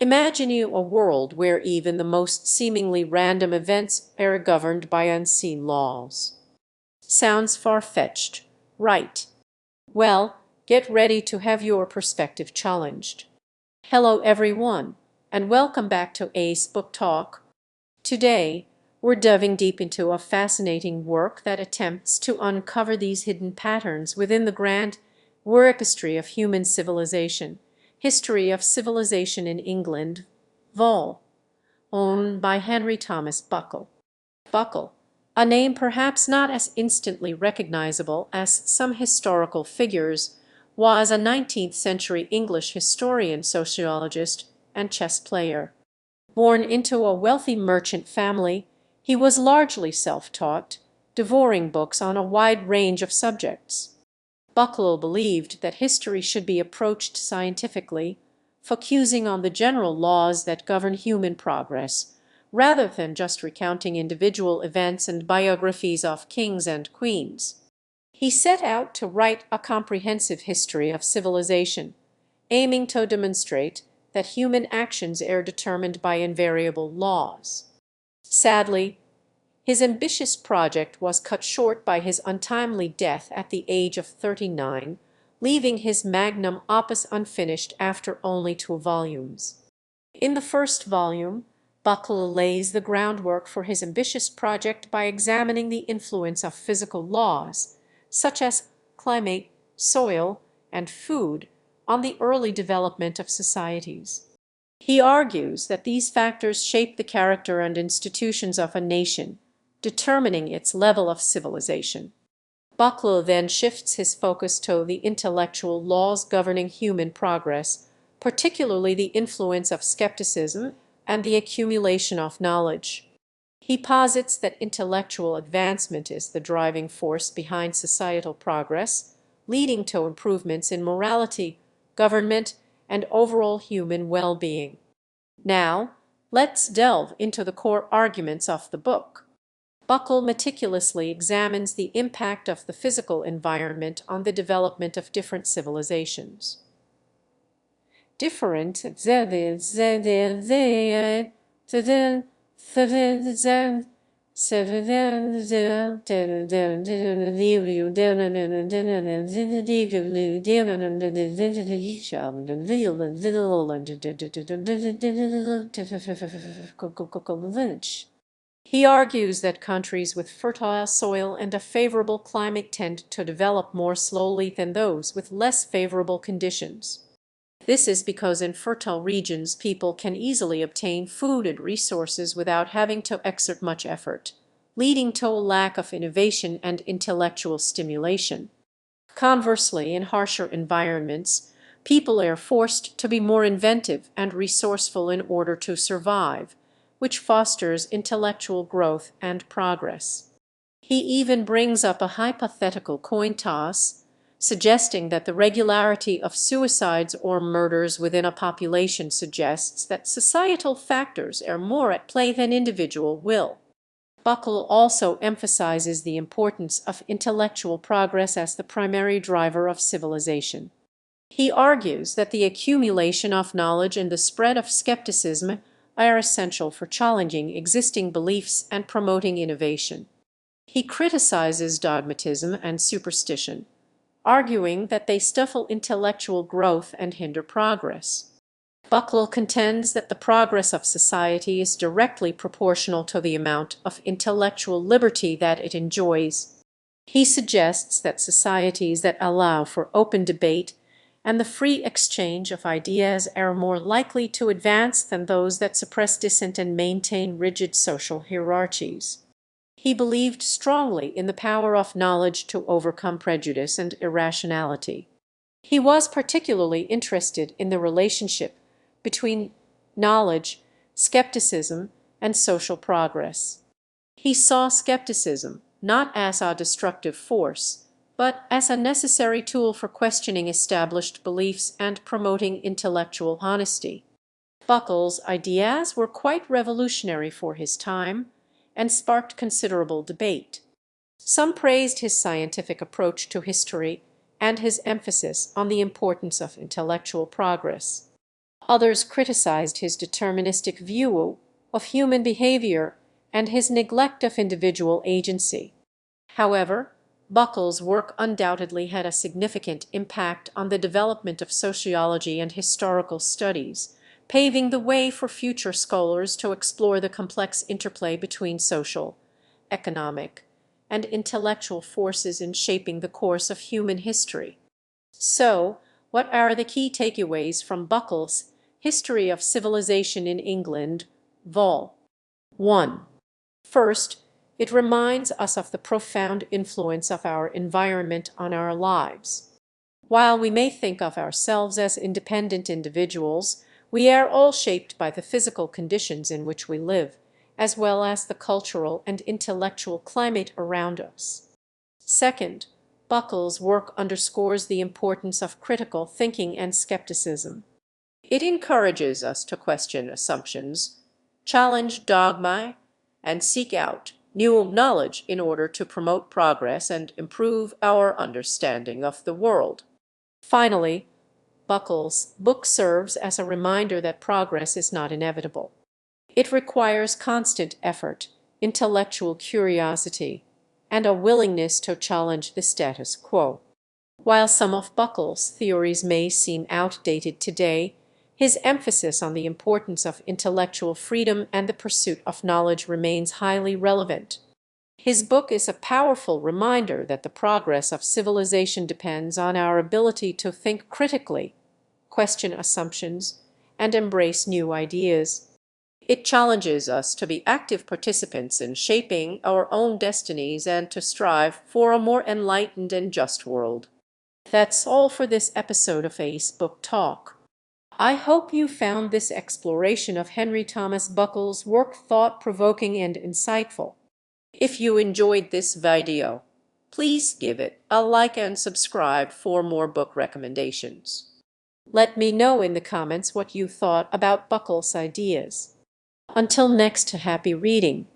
Imagine you a world where even the most seemingly random events are governed by unseen laws. Sounds far-fetched, right? Well, get ready to have your perspective challenged. Hello everyone, and welcome back to Ace Book Talk. Today, we're diving deep into a fascinating work that attempts to uncover these hidden patterns within the grand tapestry of human civilization. History of Civilization in England, Vol. Owned by Henry Thomas Buckle. Buckle, a name perhaps not as instantly recognizable as some historical figures, was a 19th century English historian, sociologist, and chess player. Born into a wealthy merchant family, he was largely self-taught, devouring books on a wide range of subjects. Buckle believed that history should be approached scientifically, focusing on the general laws that govern human progress, rather than just recounting individual events and biographies of kings and queens. He set out to write a comprehensive history of civilization, aiming to demonstrate that human actions are determined by invariable laws. Sadly, his ambitious project was cut short by his untimely death at the age of 39, leaving his magnum opus unfinished after only 2 volumes. In the first volume, Buckle lays the groundwork for his ambitious project by examining the influence of physical laws, such as climate, soil, and food, on the early development of societies. He argues that these factors shape the character and institutions of a nation, determining its level of civilization. Buckle then shifts his focus to the intellectual laws governing human progress, particularly the influence of skepticism and the accumulation of knowledge. He posits that intellectual advancement is the driving force behind societal progress, leading to improvements in morality, government, and overall human well-being. Now, let's delve into the core arguments of the book. Buckle meticulously examines the impact of the physical environment on the development of different civilizations. He argues that countries with fertile soil and a favorable climate tend to develop more slowly than those with less favorable conditions. This is because in fertile regions people can easily obtain food and resources without having to exert much effort, leading to a lack of innovation and intellectual stimulation. Conversely, in harsher environments, people are forced to be more inventive and resourceful in order to survive, which fosters intellectual growth and progress. He even brings up a hypothetical coin toss, suggesting that the regularity of suicides or murders within a population suggests that societal factors are more at play than individual will. Buckle also emphasizes the importance of intellectual progress as the primary driver of civilization. He argues that the accumulation of knowledge and the spread of skepticism are essential for challenging existing beliefs and promoting innovation. He criticizes dogmatism and superstition, arguing that they stifle intellectual growth and hinder progress. Buckle contends that the progress of society is directly proportional to the amount of intellectual liberty that it enjoys. He suggests that societies that allow for open debate and the free exchange of ideas are more likely to advance than those that suppress dissent and maintain rigid social hierarchies. He believed strongly in the power of knowledge to overcome prejudice and irrationality. He was particularly interested in the relationship between knowledge, skepticism, and social progress. He saw skepticism not as a destructive force, but as a necessary tool for questioning established beliefs and promoting intellectual honesty. Buckle's ideas were quite revolutionary for his time and sparked considerable debate. Some praised his scientific approach to history and his emphasis on the importance of intellectual progress. Others criticized his deterministic view of human behavior and his neglect of individual agency. However, Buckle's work undoubtedly had a significant impact on the development of sociology and historical studies, paving the way for future scholars to explore the complex interplay between social, economic, and intellectual forces in shaping the course of human history. So, what are the key takeaways from Buckle's History of Civilization in England, Vol. 1? First, it reminds us of the profound influence of our environment on our lives. While we may think of ourselves as independent individuals, we are all shaped by the physical conditions in which we live, as well as the cultural and intellectual climate around us. Second, Buckle's work underscores the importance of critical thinking and skepticism. It encourages us to question assumptions, challenge dogma, and seek out new knowledge in order to promote progress and improve our understanding of the world. Finally, Buckle's book serves as a reminder that progress is not inevitable. It requires constant effort, intellectual curiosity, and a willingness to challenge the status quo. While some of Buckle's theories may seem outdated today, his emphasis on the importance of intellectual freedom and the pursuit of knowledge remains highly relevant. His book is a powerful reminder that the progress of civilization depends on our ability to think critically, question assumptions, and embrace new ideas. It challenges us to be active participants in shaping our own destinies and to strive for a more enlightened and just world. That's all for this episode of Ace Book Talk. I hope you found this exploration of Henry Thomas Buckle's work thought-provoking and insightful. If you enjoyed this video, please give it a like and subscribe for more book recommendations. Let me know in the comments what you thought about Buckle's ideas. Until next, happy reading.